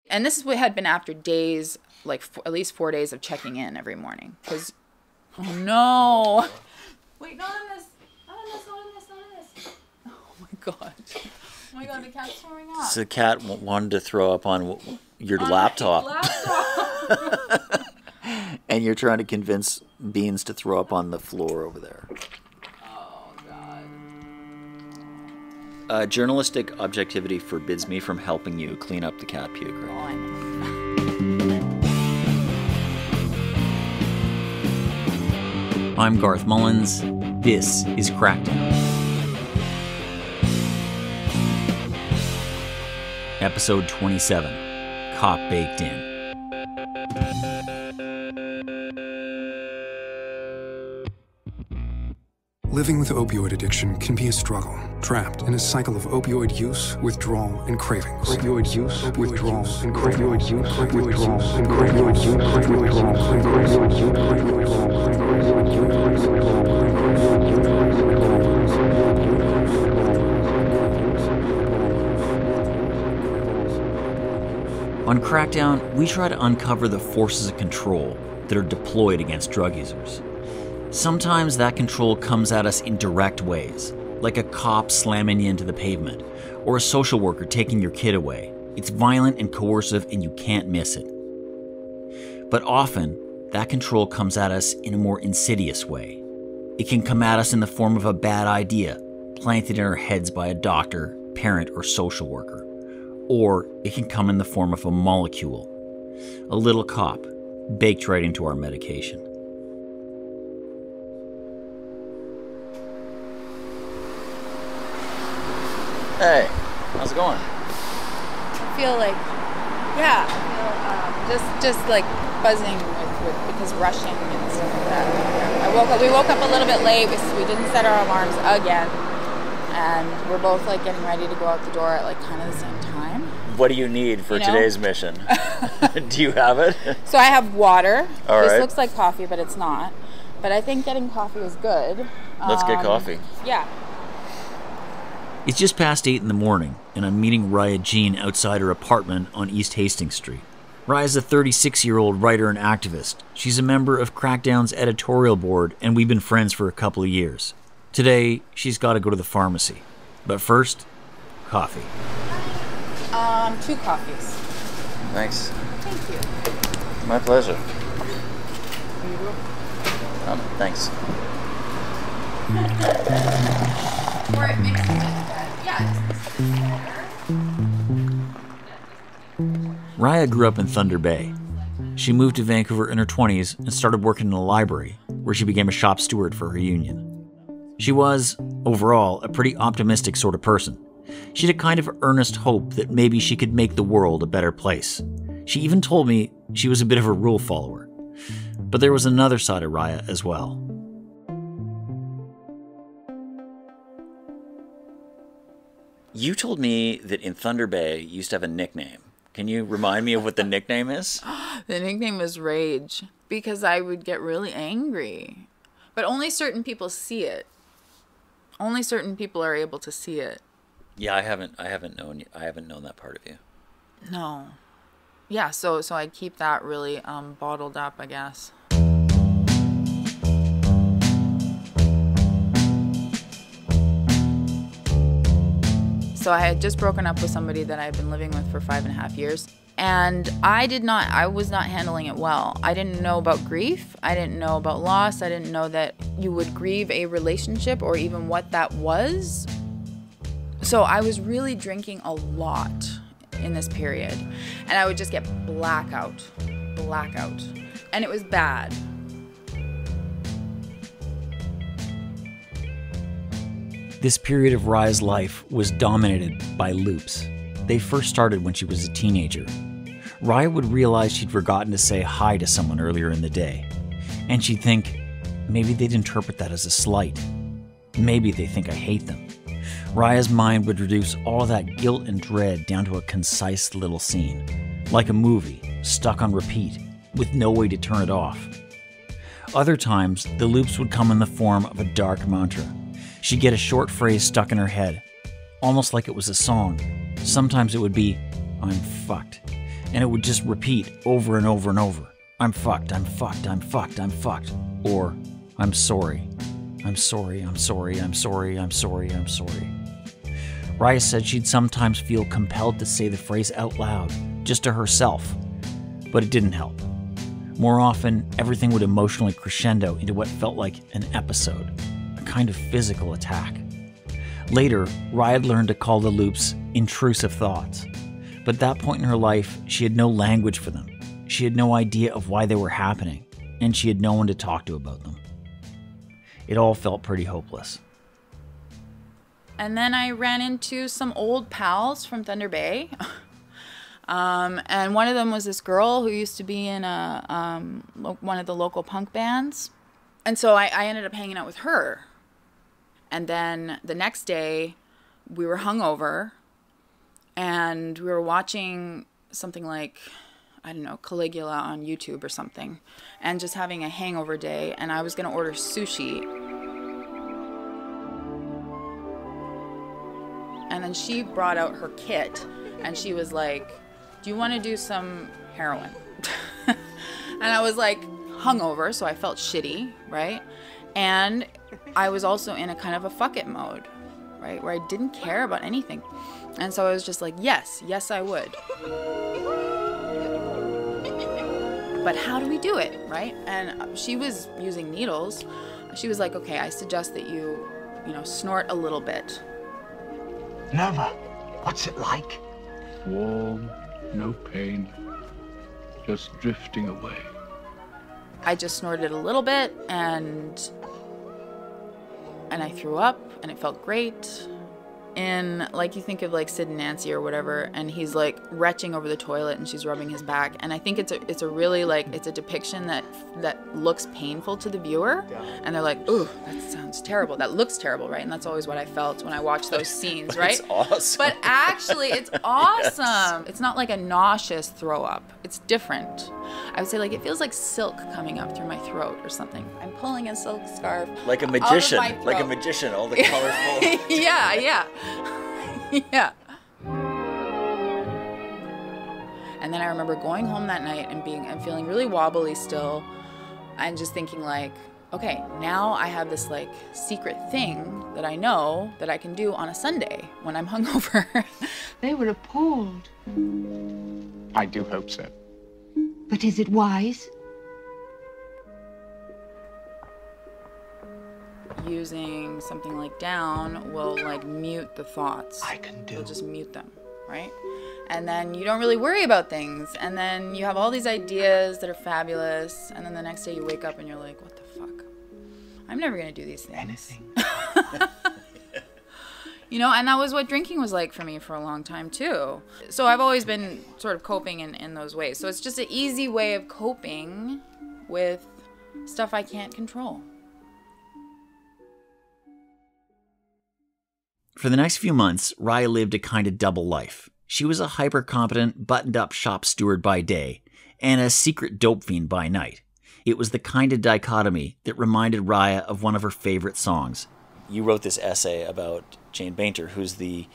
And this had been after days, like at least 4 days of checking in every morning. Because, oh no. Wait, not on this. Not on this, not on this, not on this. Oh my God. Oh my God, the cat's throwing up. So the cat wanted to throw up on your laptop. And you're trying to convince Beans to throw up on the floor over there. Oh, God. Journalistic objectivity forbids me from helping you clean up the cat puke. Right? Oh, I know. I'm Garth Mullins. This is Crackdown. Episode 27. Cop Baked In. Living with opioid addiction can be a struggle, trapped in a cycle of opioid use, withdrawal, and cravings. Opioid use, withdrawal, and cravings. Opioid use, withdrawal, and cravings. On Crackdown, we try to uncover the forces of control that are deployed against drug users. Sometimes that control comes at us in direct ways, like a cop slamming you into the pavement, or a social worker taking your kid away. It's violent and coercive and you can't miss it. But often, that control comes at us in a more insidious way. It can come at us in the form of a bad idea, planted in our heads by a doctor, parent, or social worker. Or it can come in the form of a molecule, a little cop, baked right into our medication. Hey, how's it going? I feel like, yeah, just like buzzing with because rushing and stuff like that. We woke up a little bit late. We didn't set our alarms again, and we're both like getting ready to go out the door at like kind of the same time. What do you need for today's mission? Do you have it? So I have water. All right. This looks like coffee, but it's not. But I think getting coffee is good. Let's get coffee. Yeah. It's just past 8 in the morning, and I'm meeting Reija Jean outside her apartment on East Hastings Street. Raija's a 36-year-old writer and activist. She's a member of Crackdown's editorial board, and we've been friends for a couple of years. Today, she's got to go to the pharmacy. But first, coffee. 2 coffees. Thanks. Thank you. My pleasure. Thanks. Or it makes it better. Yeah. Reija grew up in Thunder Bay. She moved to Vancouver in her 20s and started working in a library, where she became a shop steward for her union. She was, overall, a pretty optimistic sort of person. She had a kind of earnest hope that maybe she could make the world a better place. She even told me she was a bit of a rule follower. But there was another side of Reija as well. You told me that in Thunder Bay you used to have a nickname. Can you remind me of what the nickname is? The nickname was Rage because I would get really angry. But only certain people see it. Only certain people are able to see it. Yeah, I haven't known that part of you. No. Yeah, so I keep that really bottled up, I guess. So I had just broken up with somebody that I had been living with for 5.5 years. And I was not handling it well. I didn't know about grief. I didn't know about loss. I didn't know that you would grieve a relationship or even what that was. So I was really drinking a lot in this period. And I would just get blackout. And it was bad. This period of Raija's life was dominated by loops. They first started when she was a teenager. Reija would realize she'd forgotten to say hi to someone earlier in the day. And she'd think, maybe they'd interpret that as a slight. Maybe they think I hate them. Raija's mind would reduce all of that guilt and dread down to a concise little scene. Like a movie, stuck on repeat, with no way to turn it off. Other times, the loops would come in the form of a dark mantra. She'd get a short phrase stuck in her head, almost like it was a song. Sometimes it would be, I'm fucked. And it would just repeat over and over and over. I'm fucked, I'm fucked, I'm fucked, I'm fucked. Or, I'm sorry. I'm sorry, I'm sorry, I'm sorry, I'm sorry, I'm sorry. Reija said she'd sometimes feel compelled to say the phrase out loud, just to herself. But it didn't help. More often, everything would emotionally crescendo into what felt like an episode, a kind of physical attack. Later, Reija learned to call the loops intrusive thoughts. But at that point in her life, she had no language for them. She had no idea of why they were happening, and she had no one to talk to about them. It all felt pretty hopeless. And then I ran into some old pals from Thunder Bay. And one of them was this girl who used to be in one of the local punk bands. And so I ended up hanging out with her. And then the next day, we were hungover, and we were watching something like, I don't know, Caligula on YouTube or something, and just having a hangover day, and I was going to order sushi. And then she brought out her kit, and she was like, do you want to do some heroin? And I was like, hungover, so I felt shitty, right? And I was also in a kind of a fuck it mode, right? Where I didn't care about anything. And so I was just like, yes, I would. But how do we do it, right? And she was using needles. She was like, okay, I suggest that you snort a little bit. Never. What's it like? Warm, no pain, just drifting away. I just snorted a little bit, and I threw up, and it felt great. And like, you think of like Sid and Nancy or whatever, and he's like retching over the toilet and she's rubbing his back, and I think it's a really like, it's a depiction that looks painful to the viewer, and they're like, ooh, that sounds terrible, that looks terrible, right? And that's always what I felt when I watched those scenes, right? It's awesome. But actually it's awesome. Yes. It's not like a nauseous throw up. It's different. I would say like it feels like silk coming up through my throat or something. I'm pulling a silk scarf Like a magician, out of my throat. all the colorful. Yeah. Yeah. And then I remember going home that night and feeling really wobbly still, and just thinking like, okay, now I have this like secret thing that I know that I can do on a Sunday when I'm hungover. They were appalled. I do hope so. But is it wise? Using something like down will like mute the thoughts. It'll just mute them, right? And then you don't really worry about things, and then you have all these ideas that are fabulous, and then the next day you wake up and you're like, what the fuck? I'm never gonna do these things. Anything. And that was what drinking was like for me for a long time too. So I've always been sort of coping in those ways. So it's just an easy way of coping with stuff I can't control. For the next few months, Reija lived a kind of double life. She was a hyper-competent, buttoned-up shop steward by day, and a secret dope fiend by night. It was the kind of dichotomy that reminded Reija of one of her favorite songs. You wrote this essay about Jane Bainter, who's the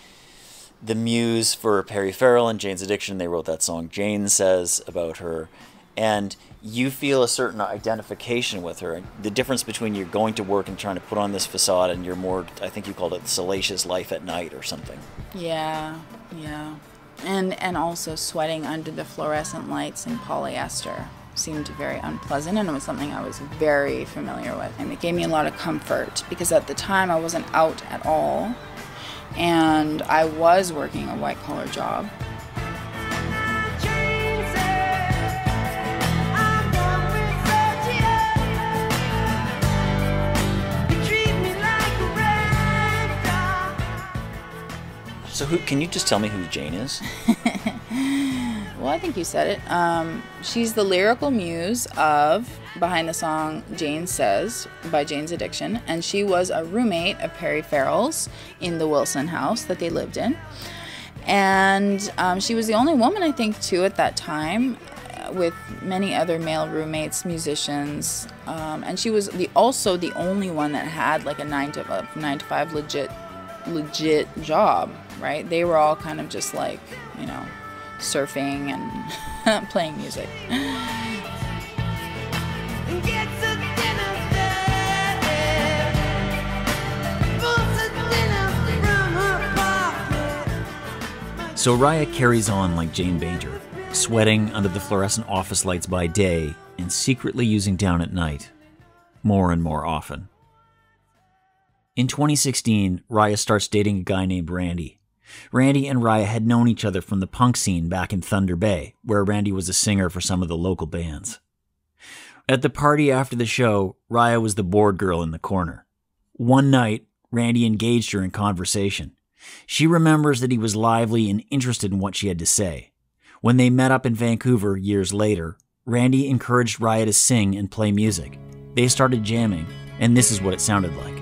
muse for Perry Farrell and Jane's Addiction. They wrote that song Jane Says about her. And you feel a certain identification with her. The difference between you're going to work and trying to put on this facade and your more, I think you called it salacious life at night or something. Yeah. And also sweating under the fluorescent lights in polyester seemed very unpleasant, and it was something I was very familiar with. And it gave me a lot of comfort because at the time I wasn't out at all, and I was working a white-collar job. So can you just tell me who Jane is? Well, I think you said it. She's the lyrical muse behind the song Jane Says by Jane's Addiction, and she was a roommate of Perry Farrell's in the Wilson house that they lived in. And she was the only woman, I think, too, at that time, with many other male roommates, musicians, and she was also the only one that had like a 9 to 5 legit job, right? They were all kind of just like, surfing and playing music. So Reija carries on like Jane Bainter, sweating under the fluorescent office lights by day and secretly using down at night, more and more often. In 2016, Reija starts dating a guy named Randy. Randy and Reija had known each other from the punk scene back in Thunder Bay, where Randy was a singer for some of the local bands. At the party after the show, Reija was the bored girl in the corner. One night, Randy engaged her in conversation. She remembers that he was lively and interested in what she had to say. When they met up in Vancouver years later, Randy encouraged Reija to sing and play music. They started jamming, and this is what it sounded like.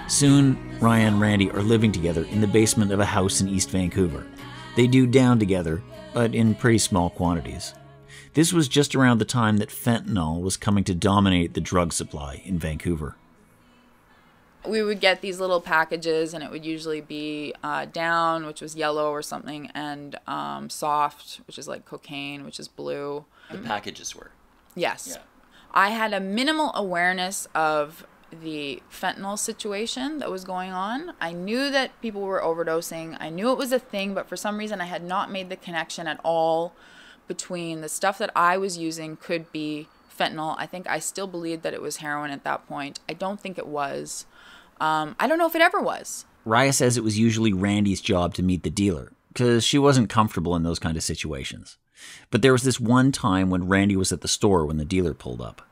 Soon, Reija and Randy are living together in the basement of a house in East Vancouver. They do down together, but in pretty small quantities. This was just around the time that fentanyl was coming to dominate the drug supply in Vancouver. We would get these little packages, and it would usually be down, which was yellow or something, and soft, which is like cocaine, which is blue. The packages were? Yes. Yeah. I had a minimal awareness of the fentanyl situation that was going on. I knew that people were overdosing. I knew it was a thing, but for some reason I had not made the connection at all between the stuff that I was using could be fentanyl. I think I still believed that it was heroin at that point. I don't think it was. I don't know if it ever was. Reija says it was usually Randy's job to meet the dealer, because she wasn't comfortable in those kind of situations. But there was this one time when Randy was at the store when the dealer pulled up.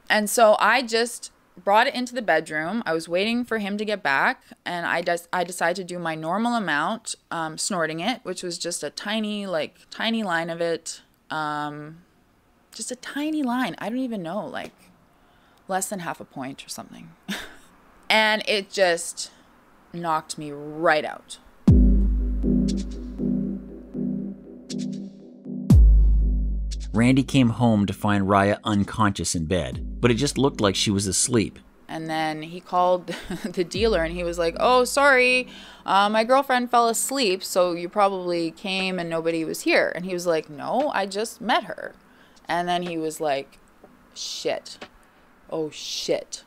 And so I just brought it into the bedroom. I was waiting for him to get back, and I decided to do my normal amount, snorting it, which was just a tiny line of it. Just a tiny line. I don't even know, like less than half a point or something. And it just knocked me right out. Randy came home to find Reija unconscious in bed, but it just looked like she was asleep. And then he called the dealer and he was like, "Oh, sorry, my girlfriend fell asleep, so you probably came and nobody was here." And he was like, "No, I just met her." And then he was like, "Shit. Oh, shit."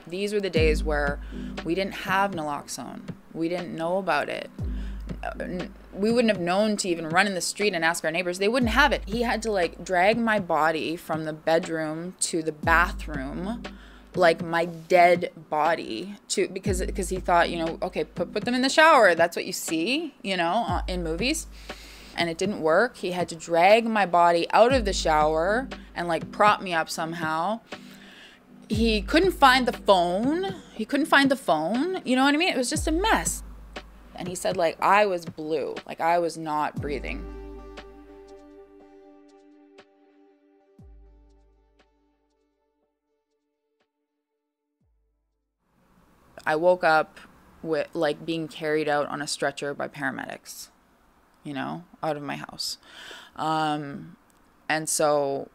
These were the days where we didn't have naloxone. We didn't know about it. We wouldn't have known to even run in the street and ask our neighbors. They wouldn't have it. He had to like drag my body from the bedroom to the bathroom, like my dead body, because he thought, okay, put them in the shower. That's what you see, in movies. And it didn't work. He had to drag my body out of the shower and like prop me up somehow. He couldn't find the phone. You know what I mean? It was just a mess. And he said, like, I was blue. Like, I was not breathing. I woke up with, like, being carried out on a stretcher by paramedics, out of my house. And so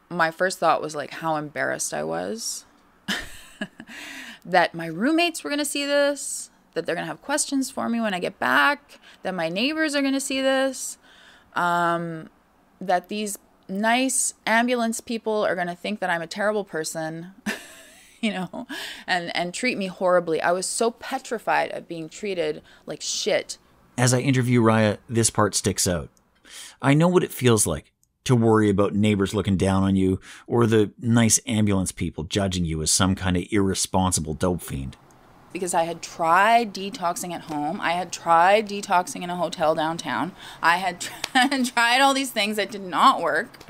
my first thought was like how embarrassed I was that my roommates were going to see this, that they're going to have questions for me when I get back, that my neighbors are going to see this, that these nice ambulance people are going to think that I'm a terrible person, and treat me horribly. I was so petrified of being treated like shit. As I interview Reija, this part sticks out. I know what it feels like to worry about neighbors looking down on you or the nice ambulance people judging you as some kind of irresponsible dope fiend. Because I had tried detoxing at home. I had tried detoxing in a hotel downtown. I had tried all these things that did not work.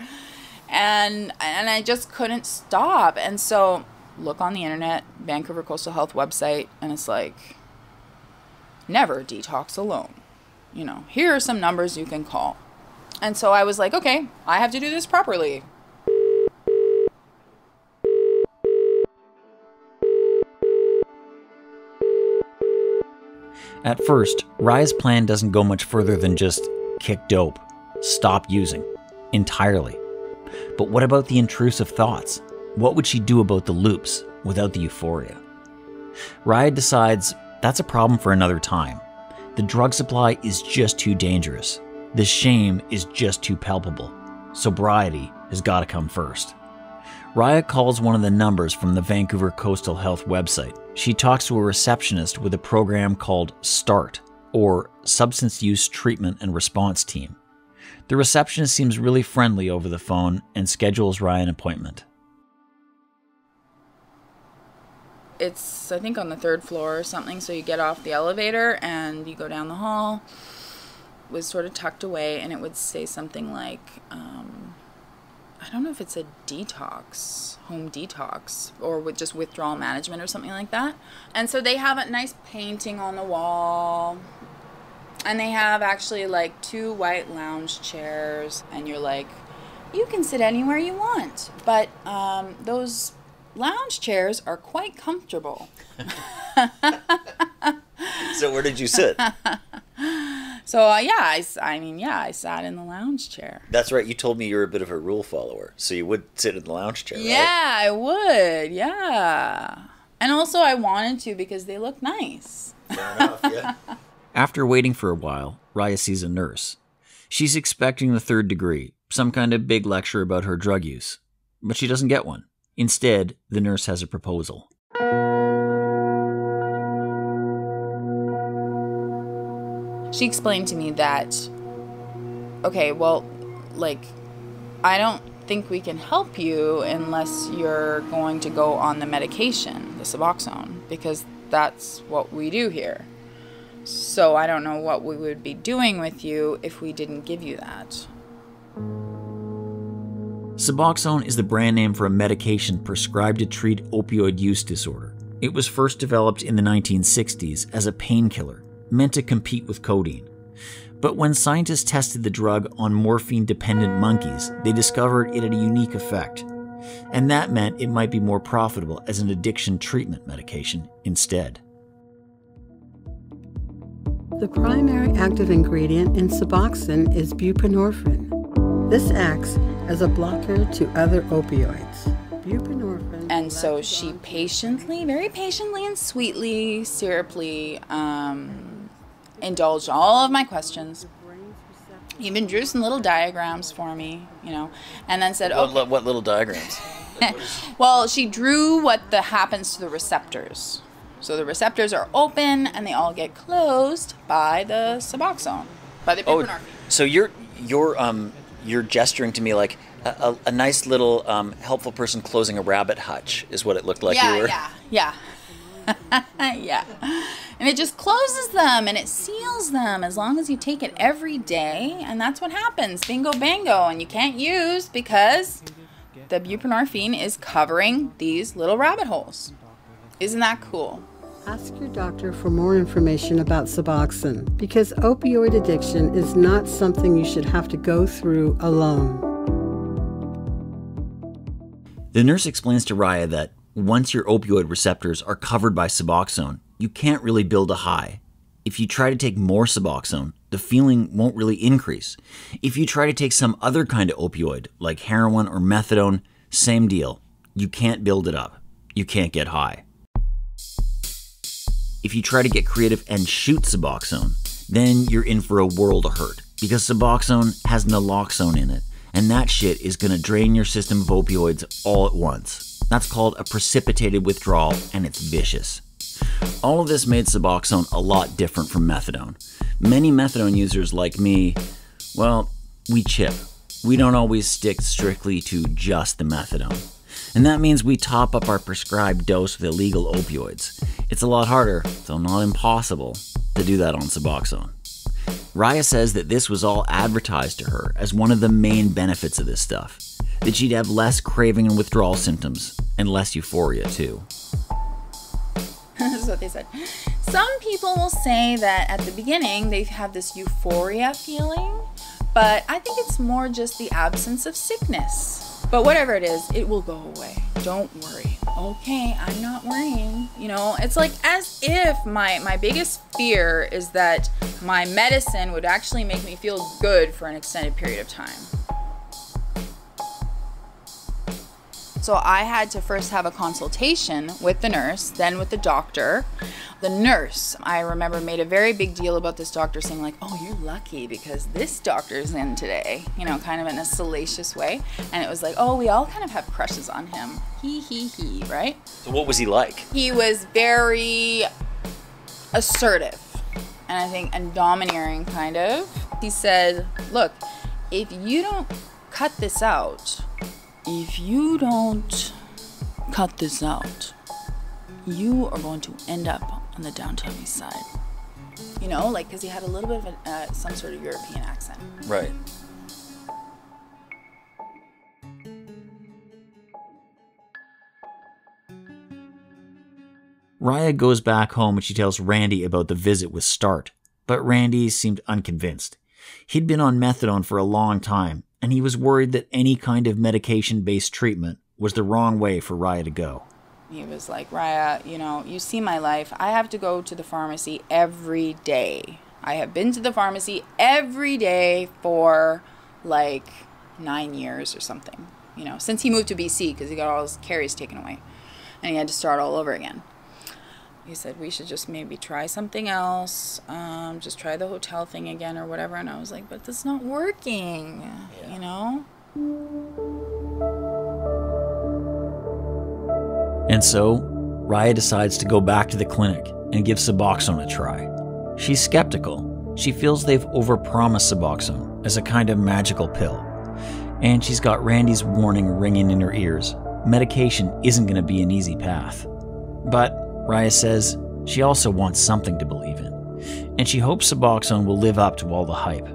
And I just couldn't stop. And so look on the internet, Vancouver Coastal Health website, and it's like, never detox alone. Here are some numbers you can call. And so I was like, okay, I have to do this properly. At first, Reija's plan doesn't go much further than just kick dope, stop using, entirely. But what about the intrusive thoughts? What would she do about the loops without the euphoria? Reija decides that's a problem for another time. The drug supply is just too dangerous. The shame is just too palpable. Sobriety has got to come first. Reija calls one of the numbers from the Vancouver Coastal Health website. She talks to a receptionist with a program called START, or Substance Use Treatment and Response Team. The receptionist seems really friendly over the phone and schedules Reija an appointment. It's, I think, on the 3rd floor or something, so you get off the elevator and you go down the hall. It was sort of tucked away, and it would say something like, I don't know if it's a detox, home detox, or with just withdrawal management or something like that. And so they have a nice painting on the wall, and they have actually like 2 white lounge chairs, and you're like, you can sit anywhere you want, but those lounge chairs are quite comfortable. So where did you sit? So, I sat in the lounge chair. That's right, you told me you were a bit of a rule follower, so you would sit in the lounge chair, right? Yeah, I would, yeah. And also I wanted to because they look nice. Fair enough, yeah. After waiting for a while, Reija sees a nurse. She's expecting the 3rd degree, some kind of big lecture about her drug use. But she doesn't get one. Instead, the nurse has a proposal. She explained to me that, okay, well, like, I don't think we can help you unless you're going to go on the medication, the Suboxone, because that's what we do here. So I don't know what we would be doing with you if we didn't give you that. Suboxone is the brand name for a medication prescribed to treat opioid use disorder. It was first developed in the 1960s as a painkiller, meant to compete with codeine. But when scientists tested the drug on morphine-dependent monkeys, they discovered it had a unique effect. And that meant it might be more profitable as an addiction treatment medication instead. The primary active ingredient in Suboxone is buprenorphine. This acts as a blocker to other opioids. Buprenorphine. And so she patiently, very patiently and sweetly, syruply, indulged all of my questions. Even drew some little diagrams for me, and then said, okay. What little diagrams? Well, she drew what happens to the receptors. So the receptors are open and they all get closed by the Suboxone, by the buprenorphine. So you're gesturing to me like a nice little helpful person closing a rabbit hutch is what it looked like you were. Yeah. Yeah. And it just closes them and it seals them as long as you take it every day. And that's what happens. Bingo bango. And you can't use because the buprenorphine is covering these little rabbit holes. Isn't that cool? Ask your doctor for more information about Suboxone because opioid addiction is not something you should have to go through alone. The nurse explains to Reija that once your opioid receptors are covered by Suboxone, you can't really build a high. If you try to take more Suboxone, the feeling won't really increase. If you try to take some other kind of opioid, like heroin or methadone, same deal. You can't build it up. You can't get high. If you try to get creative and shoot Suboxone, then you're in for a world of hurt because Suboxone has naloxone in it, and that shit is gonna drain your system of opioids all at once. That's called a precipitated withdrawal, and it's vicious. All of this made Suboxone a lot different from methadone. Many methadone users like me, well, we chip. We don't always stick strictly to just the methadone. And that means we top up our prescribed dose with illegal opioids. It's a lot harder, though not impossible, to do that on Suboxone. Reija says that this was all advertised to her as one of the main benefits of this stuff, that she'd have less craving and withdrawal symptoms, and less euphoria too. This is what they said. Some people will say that at the beginning they have this euphoria feeling, but I think it's more just the absence of sickness. But whatever it is, it will go away. don't worry. Okay, I'm not worrying. You know, it's like as if my biggest fear is that my medicine would actually make me feel good for an extended period of time. So I had to first have a consultation with the nurse, then with the doctor. The nurse, I remember, made a very big deal about this doctor, saying like, oh, you're lucky because this doctor's in today, you know, kind of in a salacious way. And it was like, oh, we all kind of have crushes on him. He, right? So what was he like? He was very assertive and domineering, kind of. He said, look, if you don't cut this out, you are going to end up on the downtown east side. You know, like, because he had a little bit of some sort of European accent. Right. Reija goes back home and she tells Randy about the visit with Start, but Randy seemed unconvinced. He'd been on methadone for a long time, and he was worried that any kind of medication-based treatment was the wrong way for Reija to go. He was like, Reija, you know, you see my life. I have to go to the pharmacy every day. I have been to the pharmacy every day for like 9 years or something, you know, since he moved to BC because he got all his carries taken away and he had to start all over again. He said, we should just maybe try something else, just try the hotel thing again or whatever. And I was like, but that's not working, you know? And so, Reija decides to go back to the clinic and give Suboxone a try. She's skeptical. She feels they've overpromised Suboxone as a kind of magical pill. And she's got Randy's warning ringing in her ears. Medication isn't going to be an easy path. But Reija says she also wants something to believe in. And she hopes Suboxone will live up to all the hype.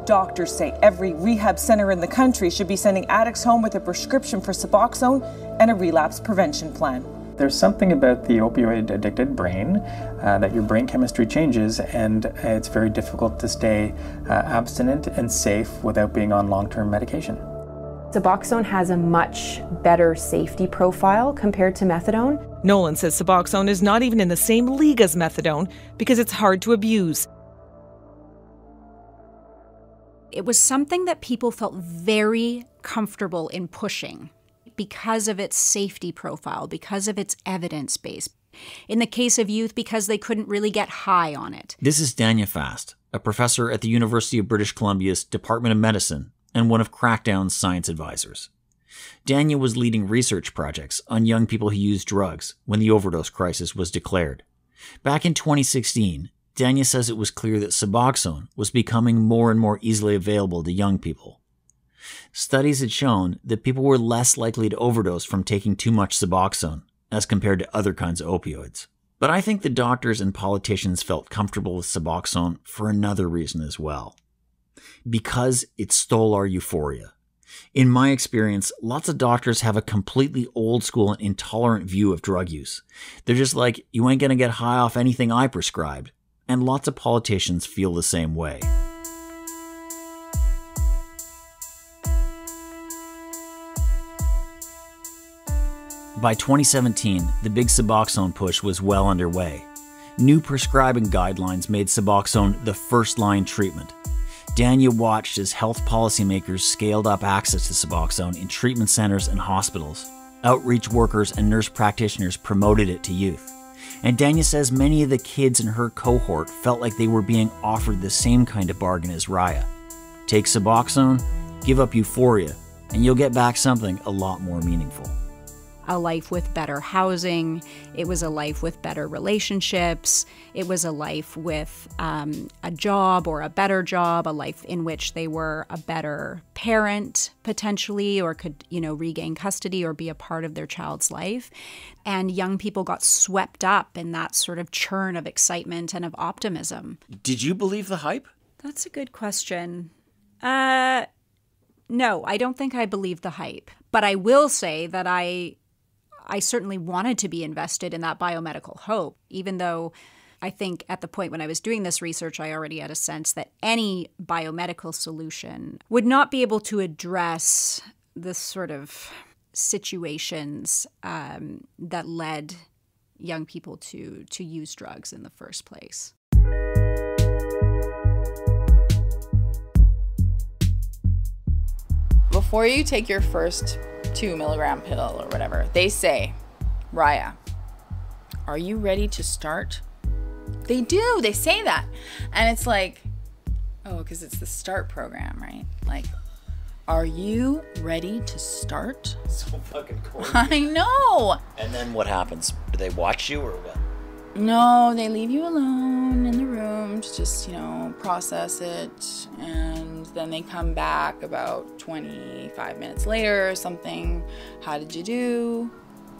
Doctors say every rehab center in the country should be sending addicts home with a prescription for Suboxone and a relapse prevention plan. There's something about the opioid-addicted brain that your brain chemistry changes, and it's very difficult to stay abstinent and safe without being on long-term medication. Suboxone has a much better safety profile compared to methadone. Nolan says Suboxone is not even in the same league as methadone because it's hard to abuse. It was something that people felt very comfortable in pushing because of its safety profile, because of its evidence base. In the case of youth, because they couldn't really get high on it. This is Danya Fast, a professor at the University of British Columbia's Department of Medicine and one of Crackdown's science advisors. Danya was leading research projects on young people who used drugs when the overdose crisis was declared. Back in 2016, Danya says it was clear that Suboxone was becoming more and more easily available to young people. Studies had shown that people were less likely to overdose from taking too much Suboxone as compared to other kinds of opioids. But I think the doctors and politicians felt comfortable with Suboxone for another reason as well. Because it stole our euphoria. In my experience, lots of doctors have a completely old school and intolerant view of drug use. They're just like, you ain't gonna get high off anything I prescribed. And lots of politicians feel the same way. By 2017, the big Suboxone push was well underway. New prescribing guidelines made Suboxone the first-line treatment. Danya watched as health policymakers scaled up access to Suboxone in treatment centers and hospitals. Outreach workers and nurse practitioners promoted it to youth. And Danya says many of the kids in her cohort felt like they were being offered the same kind of bargain as Reija. Take Suboxone, give up euphoria, and you'll get back something a lot more meaningful. A life with better housing. It was a life with better relationships. It was a life with a job or a better job, a life in which they were a better parent potentially, or could, regain custody or be a part of their child's life. And young people got swept up in that sort of churn of excitement and of optimism. Did you believe the hype? That's a good question. No, I don't think I believed the hype. But I will say that I certainly wanted to be invested in that biomedical hope, even though I think at the point when I was doing this research, I already had a sense that any biomedical solution would not be able to address this sort of situations that led young people to use drugs in the first place. Before you take your first 2 milligram pill or whatever, they say, Reija, are you ready to start? They do, they say that. And it's like, oh, because it's the START program, right? Like, are you ready to start? So fucking cool. I know. And then what happens? Do they watch you or what? No, they leave you alone in the room to just, process it. And then they come back about 25 minutes later or something. How did you do?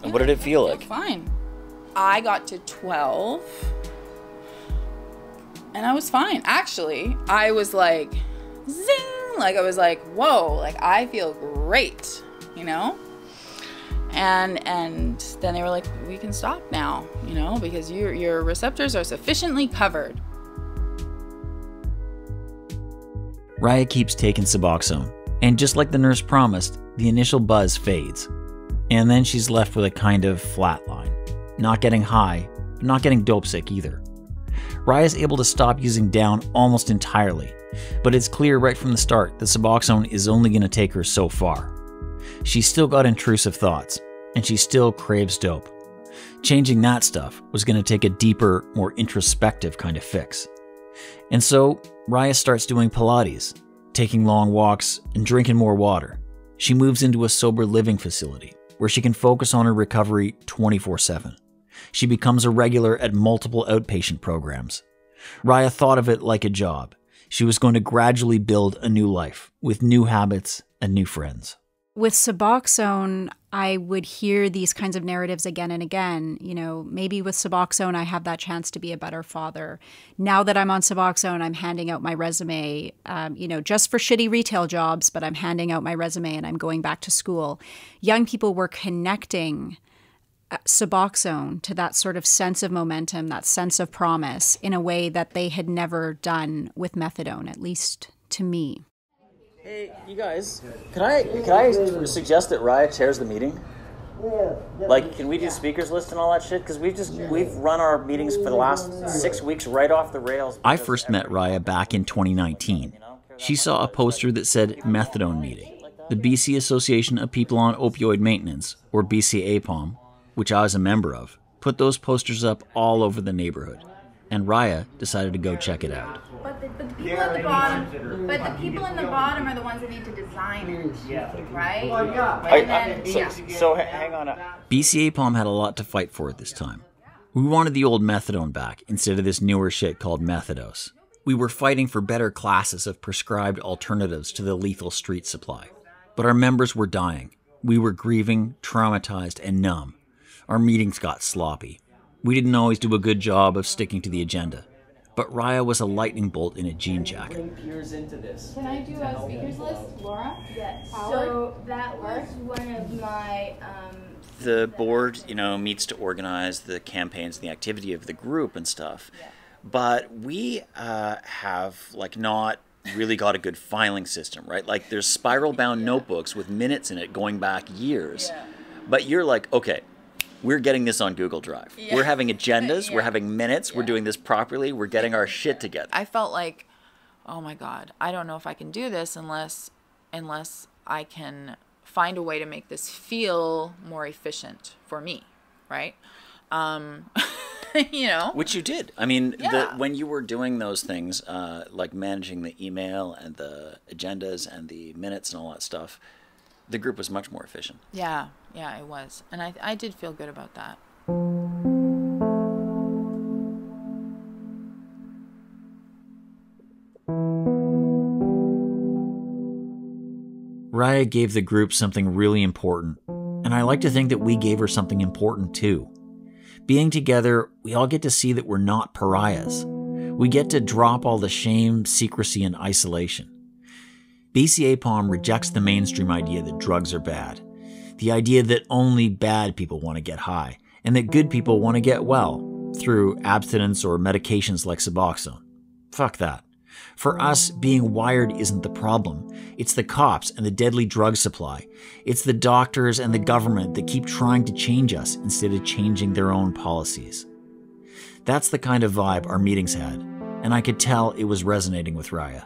And what did it feel like? Fine. I got to 12 and I was fine. Actually, I was like, zing! Like, I was like, whoa, like, I feel great, And then they were like, we can stop now, because your receptors are sufficiently covered. Reija keeps taking Suboxone, and just like the nurse promised, the initial buzz fades. And then she's left with a kind of flat line. Not getting high, but not getting dope sick either. Reija's able to stop using down almost entirely, but it's clear right from the start that Suboxone is only going to take her so far. She's still got intrusive thoughts, and she still craves dope. Changing that stuff was going to take a deeper, more introspective kind of fix. And so, Reija starts doing Pilates, taking long walks, and drinking more water. She moves into a sober living facility, where she can focus on her recovery 24/7. She becomes a regular at multiple outpatient programs. Reija thought of it like a job. She was going to gradually build a new life, with new habits and new friends. With Suboxone, I would hear these kinds of narratives again and again. Maybe with Suboxone, I have that chance to be a better father. Now that I'm on Suboxone, I'm handing out my resume, just for shitty retail jobs, but I'm handing out my resume and I'm going back to school. Young people were connecting Suboxone to that sort of sense of momentum, that sense of promise, in a way that they had never done with methadone, at least to me. Hey, you guys, can I suggest that Reija chairs the meeting? Like, can we do speakers list and all that shit? Because we've run our meetings for the last 6 weeks right off the rails. I first met Reija back in 2019. She saw a poster that said methadone meeting. The BC Association of People on Opioid Maintenance, or BCAPOM, which I was a member of, put those posters up all over the neighborhood, and Reija decided to go check it out. But the people at the bottom, in the bottom are the ones that need to design it, right? So hang on. BCAPOM had a lot to fight for at this time. We wanted the old methadone back instead of this newer shit called methadose. We were fighting for better classes of prescribed alternatives to the lethal street supply. But our members were dying. We were grieving, traumatized, and numb. Our meetings got sloppy. We didn't always do a good job of sticking to the agenda. But Reija was a lightning bolt in a jean jacket. Can I do a speakers list, Laura? Yes. So that was one of my... The board, meets to organize the campaigns and the activity of the group and stuff. Yeah. But we have, not really got a good filing system, right? Like, there's spiral-bound notebooks with minutes in it going back years. Yeah. But you're like, okay, we're getting this on Google Drive. Yeah. We're having agendas, we're having minutes, we're doing this properly, we're getting our shit together. I felt like, oh my God, I don't know if I can do this unless I can find a way to make this feel more efficient for me, right? Which you did. I mean, when you were doing those things, like managing the email and the agendas and the minutes and all that stuff, the group was much more efficient. Yeah, it was. And I did feel good about that. Reija gave the group something really important, and I like to think that we gave her something important too. Being together, we all get to see that we're not pariahs. We get to drop all the shame, secrecy, and isolation. BCAPOM rejects the mainstream idea that drugs are bad. The idea that only bad people want to get high, and that good people want to get well, through abstinence or medications like Suboxone. Fuck that. For us, being wired isn't the problem. It's the cops and the deadly drug supply. It's the doctors and the government that keep trying to change us instead of changing their own policies. That's the kind of vibe our meetings had, and I could tell it was resonating with Reija.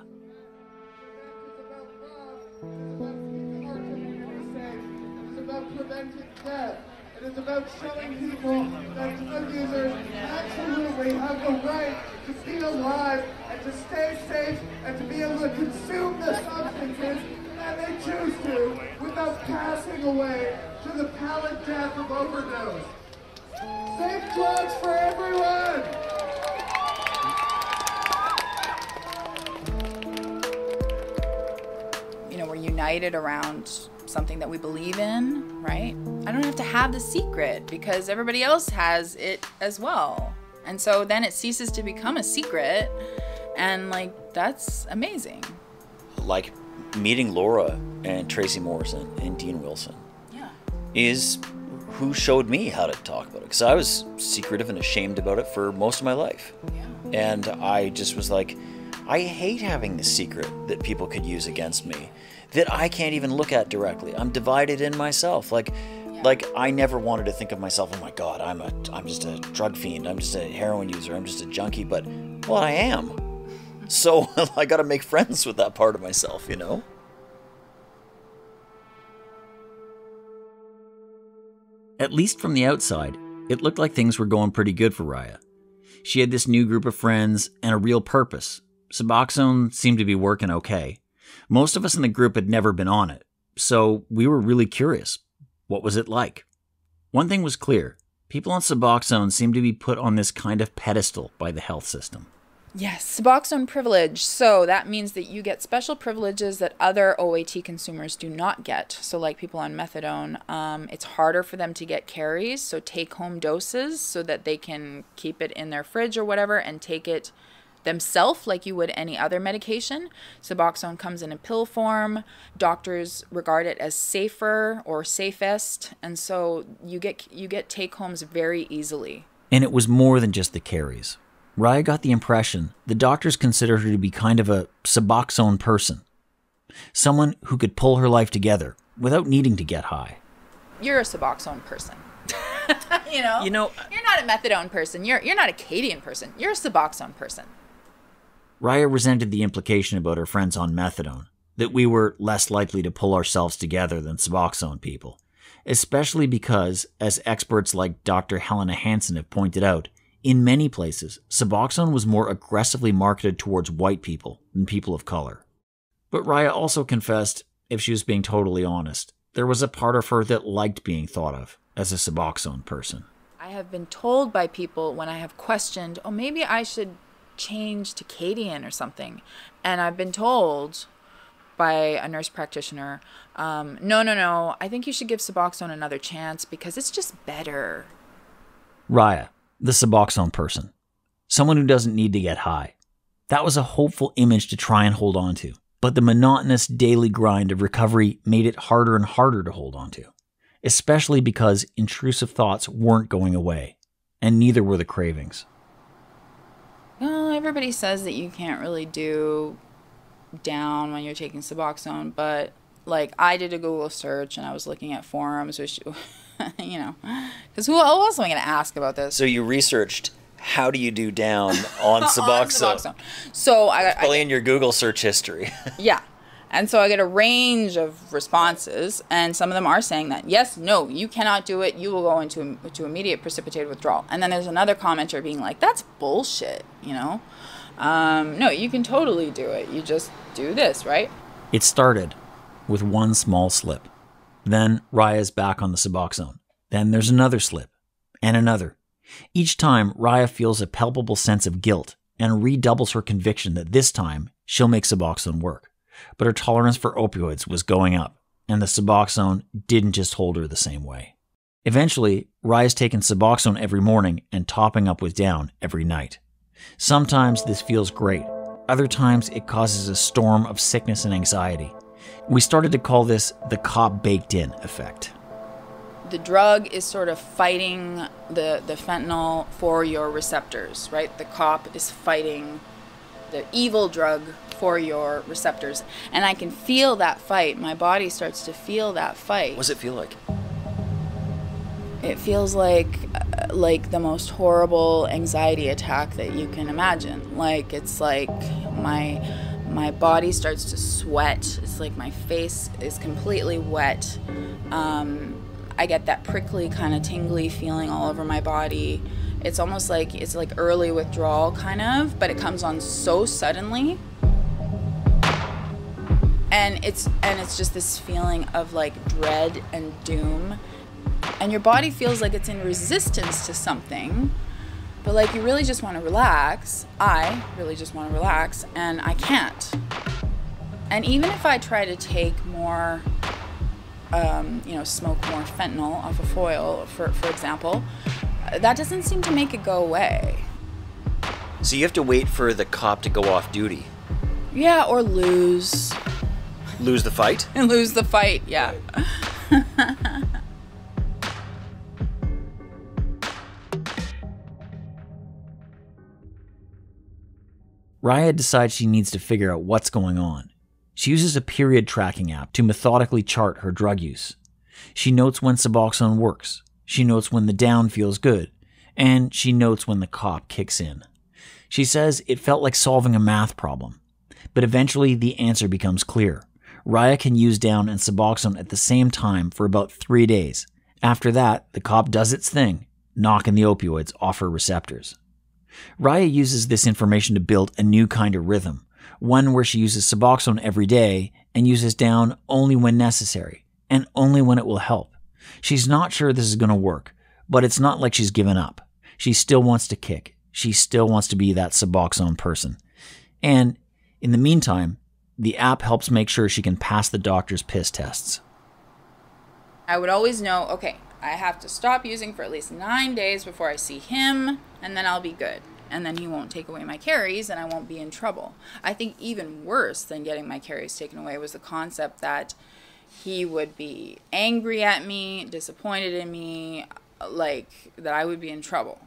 It is about showing people that drug users absolutely have the right to be alive and to stay safe and to be able to consume the substances that they choose to without passing away to the pallid death of overdose. Safe drugs for everyone! You know, we're united around something that we believe in, right? I don't have to have the secret because everybody else has it as well. And so then it ceases to become a secret, and like, that's amazing. Like meeting Laura and Tracy Morrison and Dean Wilson is who showed me how to talk about it, because I was secretive and ashamed about it for most of my life. And I just was like, I hate having the secret that people could use against me that I can't even look at directly. I'm divided in myself. Like I never wanted to think of myself, oh my God, I'm just a drug fiend, I'm just a heroin user, I'm just a junkie, but well, I am. So I gotta make friends with that part of myself, you know? At least from the outside, it looked like things were going pretty good for Reija. She had this new group of friends and a real purpose. Suboxone seemed to be working okay. Most of us in the group had never been on it, so we were really curious. What was it like? One thing was clear. People on Suboxone seemed to be put on this kind of pedestal by the health system. Yes, Suboxone privilege. So that means that you get special privileges that other OAT consumers do not get. So like people on methadone, it's harder for them to get carries, so take-home doses so that they can keep it in their fridge or whatever and take it themselves like you would any other medication. Suboxone comes in a pill form. Doctors regard it as safer or safest, and so you get take-homes very easily. And it was more than just the carries. Reija got the impression the doctors considered her to be kind of a Suboxone person. Someone who could pull her life together without needing to get high. You're a Suboxone person. You know, you're not a methadone person. You're not a Cadian person. You're a Suboxone person. Reija resented the implication about her friends on methadone, that we were less likely to pull ourselves together than Suboxone people, especially because, as experts like Dr. Helena Hansen have pointed out, in many places, Suboxone was more aggressively marketed towards white people than people of color. But Reija also confessed, if she was being totally honest, there was a part of her that liked being thought of as a Suboxone person. I have been told by people when I have questioned, oh, maybe I should change to Cadian or something. And I've been told by a nurse practitioner, no, I think you should give Suboxone another chance because it's just better. Reija, the Suboxone person. Someone who doesn't need to get high. That was a hopeful image to try and hold on to. But the monotonous daily grind of recovery made it harder and harder to hold on to. Especially because intrusive thoughts weren't going away. And neither were the cravings. Well, everybody says that you can't really do down when you're taking Suboxone, but like I did a Google search and I was looking at forums, which, you know, because who else am I going to ask about this? So you researched how do you do down on Suboxone? On Suboxone. So I probably in your Google search history. Yeah. And so I get a range of responses, and some of them are saying that, yes, no, you cannot do it. You will go into immediate precipitated withdrawal. And then there's another commenter being like, that's bullshit, you know? No, you can totally do it. You just do this, right? It started with one small slip. Then Reija's back on the Suboxone. Then there's another slip, and another. Each time, Reija feels a palpable sense of guilt and redoubles her conviction that this time she'll make Suboxone work. But her tolerance for opioids was going up, and the Suboxone didn't just hold her the same way. Eventually, Reija's taken Suboxone every morning and topping up with down every night. Sometimes this feels great. Other times it causes a storm of sickness and anxiety. We started to call this the cop baked in effect. The drug is sort of fighting the fentanyl for your receptors, right? The cop is fighting evil drug for your receptors. And I can feel that fight. My body starts to feel that fight. What does it feel like? It feels like the most horrible anxiety attack that you can imagine. Like, it's like my body starts to sweat. It's like my face is completely wet. I get that prickly kind of tingly feeling all over my body. It's almost like it's like early withdrawal kind of, but it comes on so suddenly. And it's just this feeling of like dread and doom. And your body feels like it's in resistance to something, but like you really just want to relax. I really just want to relax, and I can't. And even if I try to take more, smoke more fentanyl off of foil, for example, that doesn't seem to make it go away. So you have to wait for the cop to go off duty? Yeah, or lose. Lose the fight? And lose the fight, yeah. Reija decides she needs to figure out what's going on. She uses a period tracking app to methodically chart her drug use. She notes when Suboxone works. She notes when the down feels good. And she notes when the cop kicks in. She says it felt like solving a math problem. But eventually the answer becomes clear. Reija can use down and Suboxone at the same time for about 3 days. After that, the cop does its thing, knocking the opioids off her receptors. Reija uses this information to build a new kind of rhythm, one where she uses Suboxone every day and uses down only when necessary, and only when it will help. She's not sure this is going to work, but it's not like she's given up. She still wants to kick. She still wants to be that Suboxone person. And in the meantime, the app helps make sure she can pass the doctor's piss tests. I would always know, okay, I have to stop using for at least 9 days before I see him, and then I'll be good. And then he won't take away my carries, and I won't be in trouble. I think even worse than getting my carries taken away was the concept that he would be angry at me, disappointed in me, like that I would be in trouble.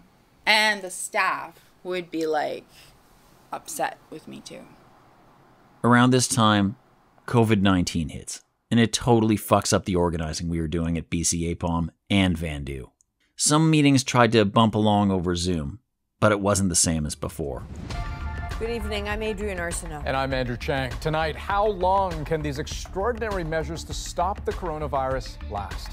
And the staff would be like upset with me too. Around this time, COVID-19 hits. And it totally fucks up the organizing we were doing at BC APOM and Vandu. Some meetings tried to bump along over Zoom, but it wasn't the same as before. Good evening, I'm Adrian Arsenault. And I'm Andrew Chang. Tonight, how long can these extraordinary measures to stop the coronavirus last?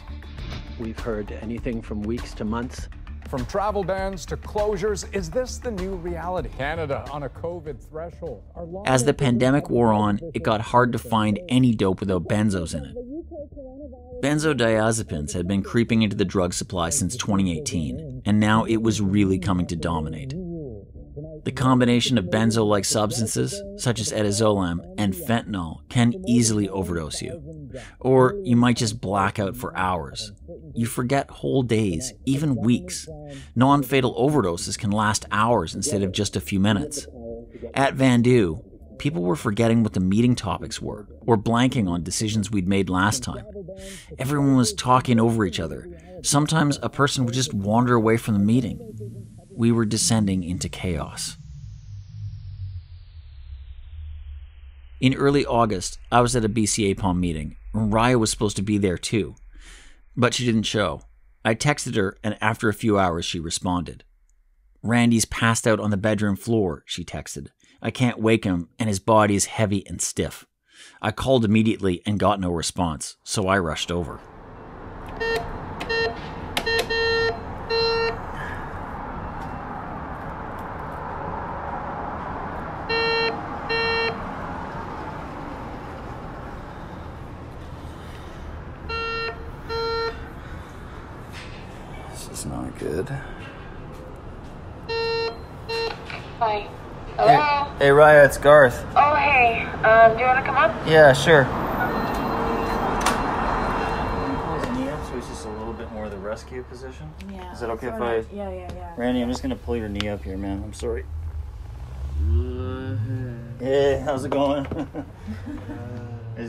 We've heard anything from weeks to months. From travel bans to closures, is this the new reality? Canada on a COVID threshold. As the pandemic wore on, it got hard to find any dope without benzos in it. Benzodiazepines had been creeping into the drug supply since 2018, and now it was really coming to dominate. The combination of benzo-like substances, such as etazolaam and fentanyl, can easily overdose you. Or you might just black out for hours. You forget whole days, even weeks. Non-fatal overdoses can last hours instead of just a few minutes. At Vandu, people were forgetting what the meeting topics were, or blanking on decisions we'd made last time. Everyone was talking over each other. Sometimes a person would just wander away from the meeting. We were descending into chaos. In early August, I was at a BC APOM meeting, and Reija was supposed to be there too. But she didn't show. I texted her, and after a few hours, she responded. "Randy's passed out on the bedroom floor," she texted. "I can't wake him, and his body is heavy and stiff." I called immediately and got no response, so I rushed over. Not good. Hi. Hello? Hey, Reija, it's Garth. Oh, hey. Do you want to come up? Yeah, sure. So it's just a little bit more of the rescue position? Yeah. Is that okay if I... Yeah. Randy, I'm just going to pull your knee up here, man. I'm sorry. Hey, how's it going? I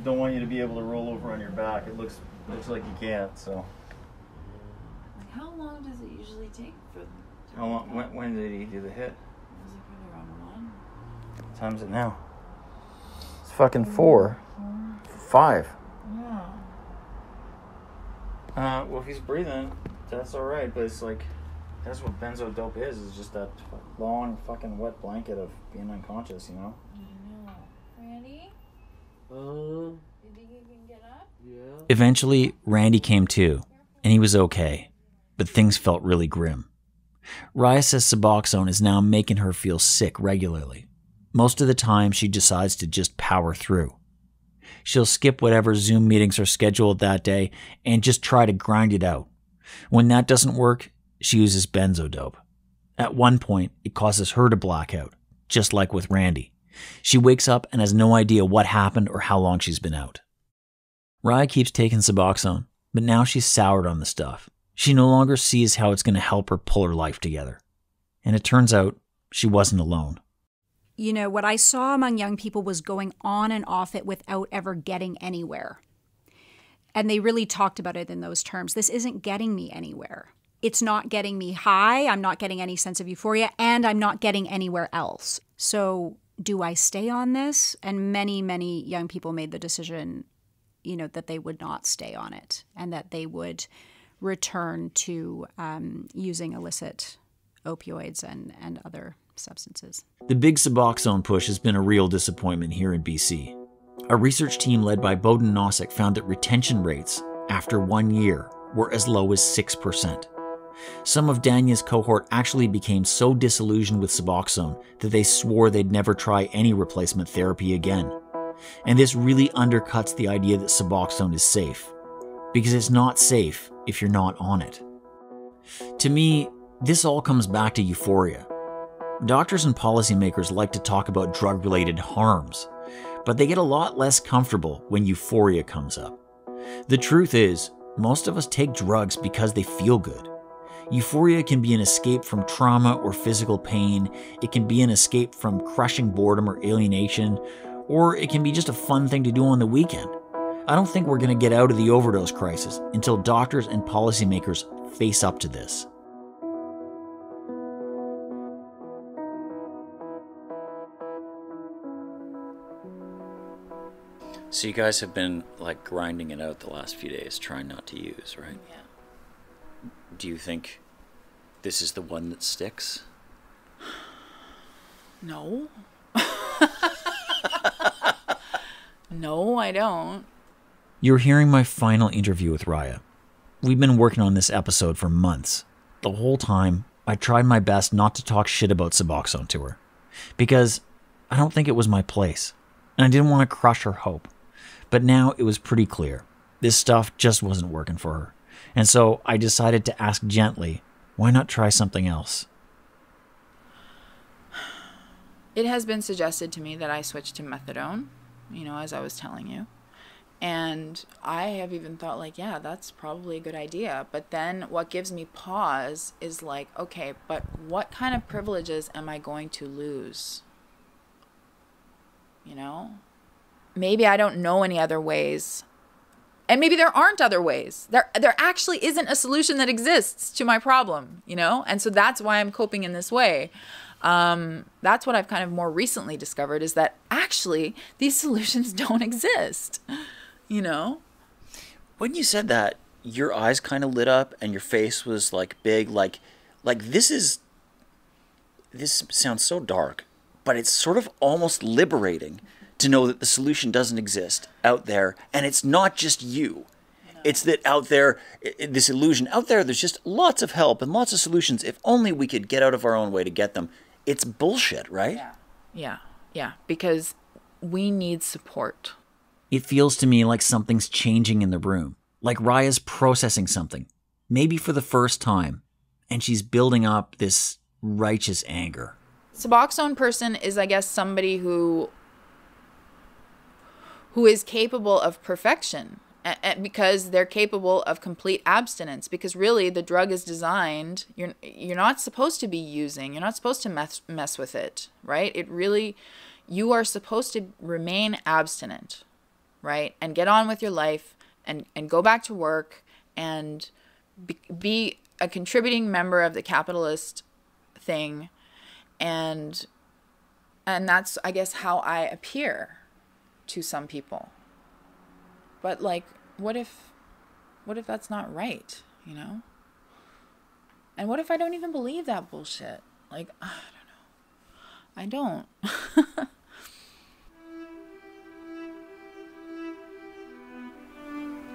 don't want you to be able to roll over on your back. It looks like you can't, so... How long does it usually take for them? How long? When did he do the hit? Was it probably around 1? What time is it now? It's fucking 4. 5. Well, if he's breathing, that's alright, but it's like, that's what benzodope is just that long fucking wet blanket of being unconscious, you know? I know. Randy? You think you can get up? Yeah. Eventually, Randy came to, and he was okay, but things felt really grim. Reija says Suboxone is now making her feel sick regularly. Most of the time, she decides to just power through. She'll skip whatever Zoom meetings are scheduled that day and just try to grind it out. When that doesn't work, she uses benzodope. At one point, it causes her to black out, just like with Randy. She wakes up and has no idea what happened or how long she's been out. Reija keeps taking Suboxone, but now she's soured on the stuff. She no longer sees how it's going to help her pull her life together. And it turns out she wasn't alone. You know, what I saw among young people was going on and off it without ever getting anywhere. And they really talked about it in those terms. This isn't getting me anywhere. It's not getting me high. I'm not getting any sense of euphoria, and I'm not getting anywhere else. So do I stay on this? And many, many young people made the decision, you know, that they would not stay on it and that they would return to using illicit opioids and other substances. The big Suboxone push has been a real disappointment here in BC. A research team led by Bowden Nosek found that retention rates after 1 year were as low as 6%. Some of Danya's cohort actually became so disillusioned with Suboxone that they swore they'd never try any replacement therapy again. And this really undercuts the idea that Suboxone is safe, because it's not safe if you're not on it. To me, this all comes back to euphoria. Doctors and policymakers like to talk about drug-related harms, but they get a lot less comfortable when euphoria comes up. The truth is, most of us take drugs because they feel good. Euphoria can be an escape from trauma or physical pain, it can be an escape from crushing boredom or alienation, or it can be just a fun thing to do on the weekend. I don't think we're going to get out of the overdose crisis until doctors and policymakers face up to this. So you guys have been like grinding it out the last few days, trying not to use, right? Yeah. Do you think this is the one that sticks? No. No, I don't. You're hearing my final interview with Reija. We've been working on this episode for months. The whole time, I tried my best not to talk shit about Suboxone to her, because I don't think it was my place, and I didn't want to crush her hope. But now it was pretty clear. This stuff just wasn't working for her. And so I decided to ask gently, why not try something else? It has been suggested to me that I switch to methadone, you know, as I was telling you. And I have even thought like, yeah, that's probably a good idea. But then what gives me pause is like, okay, but what kind of privileges am I going to lose? You know? Maybe I don't know any other ways. And maybe there aren't other ways. There actually isn't a solution that exists to my problem, you know? And so that's why I'm coping in this way. That's what I've kind of more recently discovered, is that actually these solutions don't exist, you know? When you said that, your eyes kind of lit up and your face was like big, like this sounds so dark, but it's sort of almost liberating to know that the solution doesn't exist out there, and it's not just you. No. It's that out there, this illusion, out there, there's just lots of help and lots of solutions. If only we could get out of our own way to get them. It's bullshit, right? Yeah, because we need support. It feels to me like something's changing in the room, like Reija's processing something, maybe for the first time, and she's building up this righteous anger. Suboxone person is, I guess, somebody who is capable of perfection, because they're capable of complete abstinence, because really the drug is designed, you're not supposed to be using, you're not supposed to mess with it, right? You are supposed to remain abstinent, right? And get on with your life and go back to work and be a contributing member of the capitalist thing. And And that's, I guess, how I appear to some people. But like, what if that's not right, you know? And what if I don't even believe that bullshit? Like, I don't know. I don't.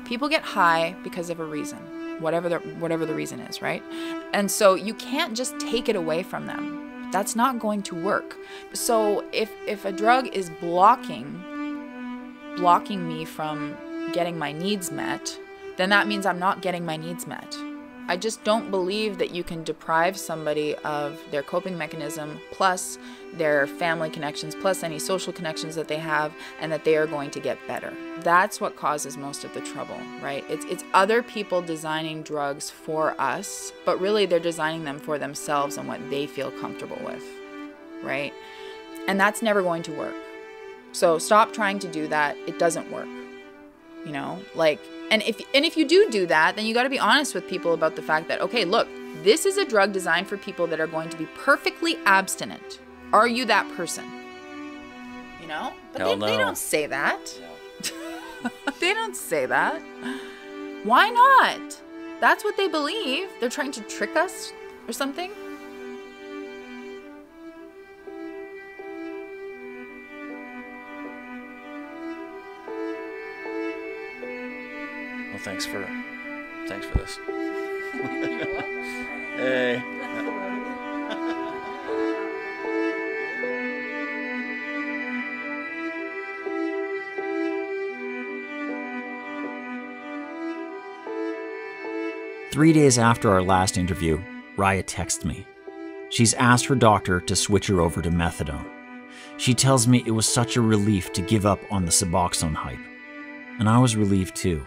People get high because of a reason, whatever the reason is, right? And so you can't just take it away from them. That's not going to work. So if a drug is blocking me from getting my needs met, then that means I'm not getting my needs met. I just don't believe that you can deprive somebody of their coping mechanism, plus their family connections, plus any social connections that they have, and that they are going to get better. That's what causes most of the trouble, right? It's other people designing drugs for us, but really they're designing them for themselves and what they feel comfortable with, right? And that's never going to work. So stop trying to do that. It doesn't work, you know? Like, and if you do that, then you got to be honest with people about the fact that, okay, look, this is a drug designed for people that are going to be perfectly abstinent. Are you that person? You know? But they don't say that. Yeah. They don't say that. Why not? That's what they believe. They're trying to trick us or something. Well, thanks for this. Hey. 3 days after our last interview, Reija texts me. She's asked her doctor to switch her over to methadone. She tells me it was such a relief to give up on the Suboxone hype. And I was relieved too.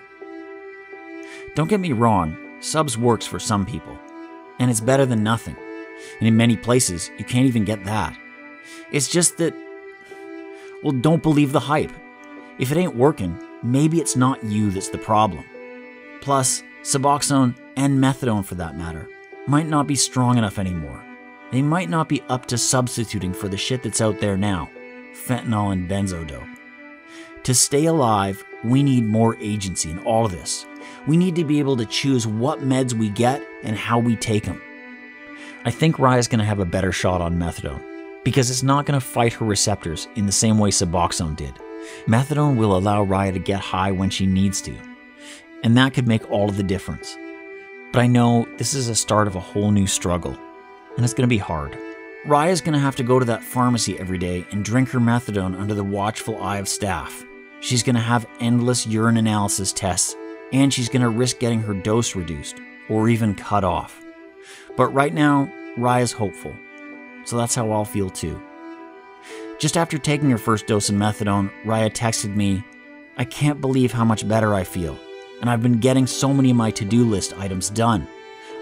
Don't get me wrong, subs works for some people. And it's better than nothing. And in many places, you can't even get that. It's just that, well, don't believe the hype. If it ain't working, maybe it's not you that's the problem. Plus, Suboxone, and methadone for that matter, might not be strong enough anymore. They might not be up to substituting for the shit that's out there now, fentanyl and benzodope. To stay alive, we need more agency in all of this. We need to be able to choose what meds we get and how we take them. I think Raija's going to have a better shot on methadone, because it's not going to fight her receptors in the same way Suboxone did. Methadone will allow Reija to get high when she needs to, and that could make all of the difference. But I know this is a start of a whole new struggle, and it's going to be hard. Raija's going to have to go to that pharmacy every day and drink her methadone under the watchful eye of staff. She's going to have endless urine analysis tests, and she's going to risk getting her dose reduced, or even cut off. But right now, Raija's hopeful, so that's how I'll feel too. Just after taking her first dose of methadone, Reija texted me, "I can't believe how much better I feel. And I've been getting so many of my to-do list items done.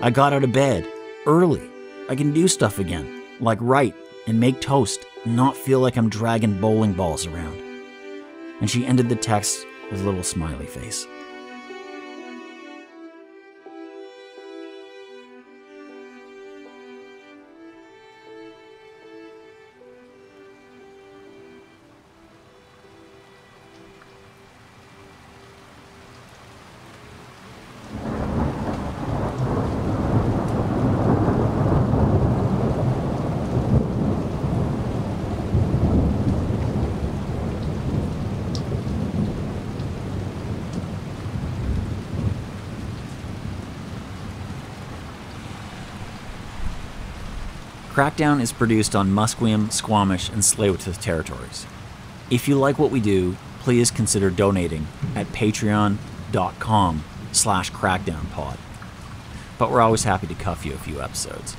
I got out of bed early. I can do stuff again, like write and make toast and not feel like I'm dragging bowling balls around." And she ended the text with a little smiley face. Crackdown is produced on Musqueam, Squamish, and Tsleil-Waututh territories. If you like what we do, please consider donating at patreon.com/crackdownpod. But we're always happy to cuff you a few episodes.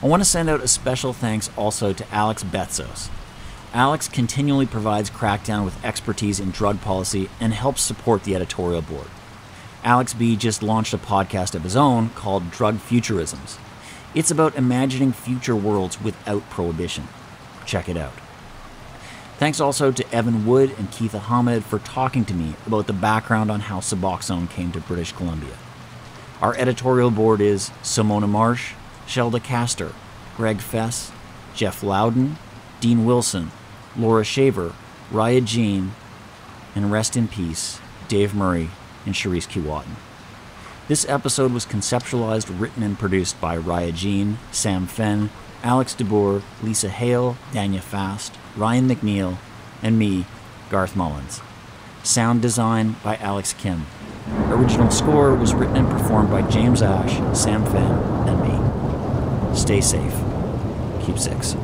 I want to send out a special thanks also to Alex Betzos. Alex continually provides Crackdown with expertise in drug policy and helps support the editorial board. Alex B just launched a podcast of his own called Drug Futurisms. It's about imagining future worlds without prohibition. Check it out. Thanks also to Evan Wood and Keith Ahmed for talking to me about the background on how Suboxone came to British Columbia. Our editorial board is Samona Marsh, Shelda Kastor, Greg Fess, Jeff Louden, Dean Wilson, Laura Shaver, Reija Jean, and rest in peace, Dave Murray and Chereece Keewatin. This episode was conceptualized, written, and produced by Reija Jean, Sam Fenn, Alex DeBoer, Lisa Hale, Danya Fast, Ryan McNeil, and me, Garth Mullins. Sound design by Alex Kim. Original score was written and performed by James Ash, Sam Fenn, and me. Stay safe. Keep 6.